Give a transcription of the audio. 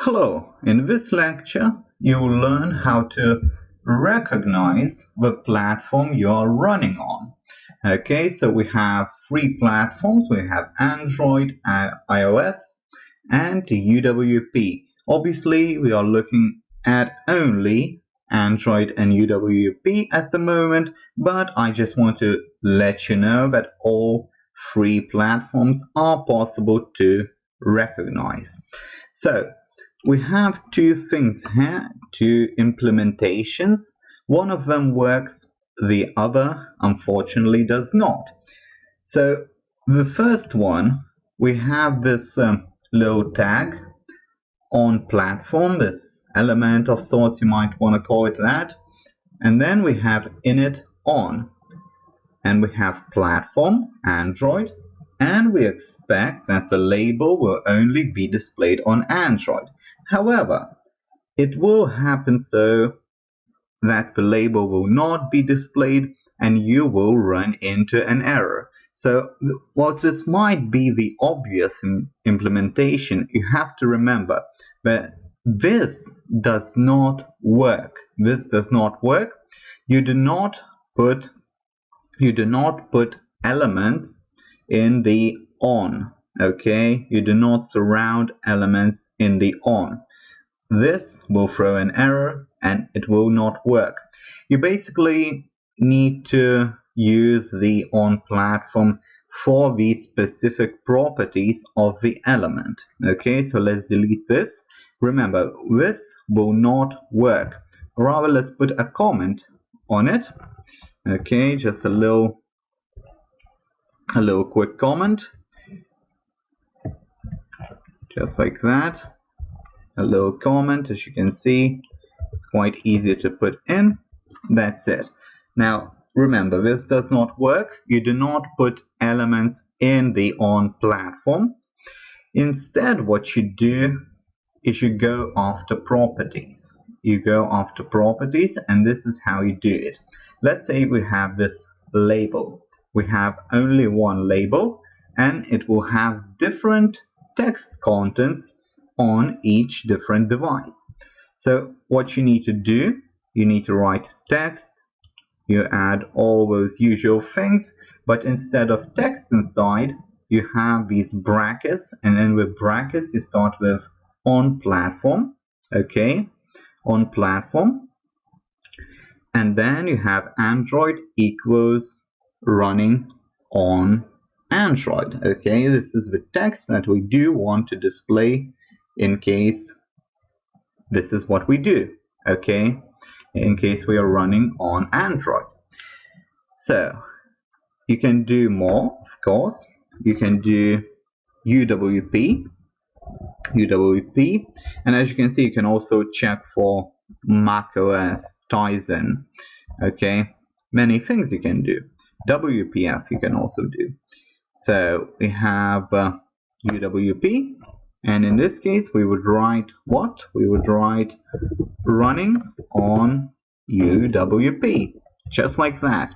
Hello, in this lecture you will learn how to recognize the platform you are running on. Okay, so we have three platforms. We have Android, iOS and UWP. Obviously we are looking at only Android and UWP at the moment, but I just want to let you know that all three platforms are possible to recognize. So we have two things here, two implementations. One of them works, the other unfortunately does not. So the first one, we have this little tag on platform, this element of sorts, you might want to call it that. And then we have init on, and we have platform, Android, and we expect that the label will only be displayed on Android. However, it will happen so that the label will not be displayed and you will run into an error. So whilst this might be the obvious implementation, you have to remember that this does not work. This does not work. You do not put elements in the on. Okay, you do not surround elements in the on. This will throw an error and it will not work. You basically need to use the on platform for the specific properties of the element. Okay, so let's delete this. Remember, this will not work. Rather, let's put a comment on it. Okay, just a little quick comment, just like that. A little comment, as you can see, it's quite easy to put in. That's it. Now remember, this does not work. You do not put elements in the on platform. Instead, what you do is you go after properties. You go after properties, and this is how you do it. Let's say we have this label. We have only one label, and it will have different text contents on each different device. So what you need to do, you need to write text, you add all those usual things, but instead of text inside, you have these brackets, and then with brackets you start with on platform. Okay, on platform, and then you have Android equals running on Android. Okay, this is the text that we do want to display in case this is what we do. Okay, in case we are running on Android. So you can do more, of course. You can do UWP, and as you can see, you can also check for macOS Tizen. Okay, many things you can do. WPF you can also do. So we have UWP, and in this case we would write what? We would write running on UWP, just like that.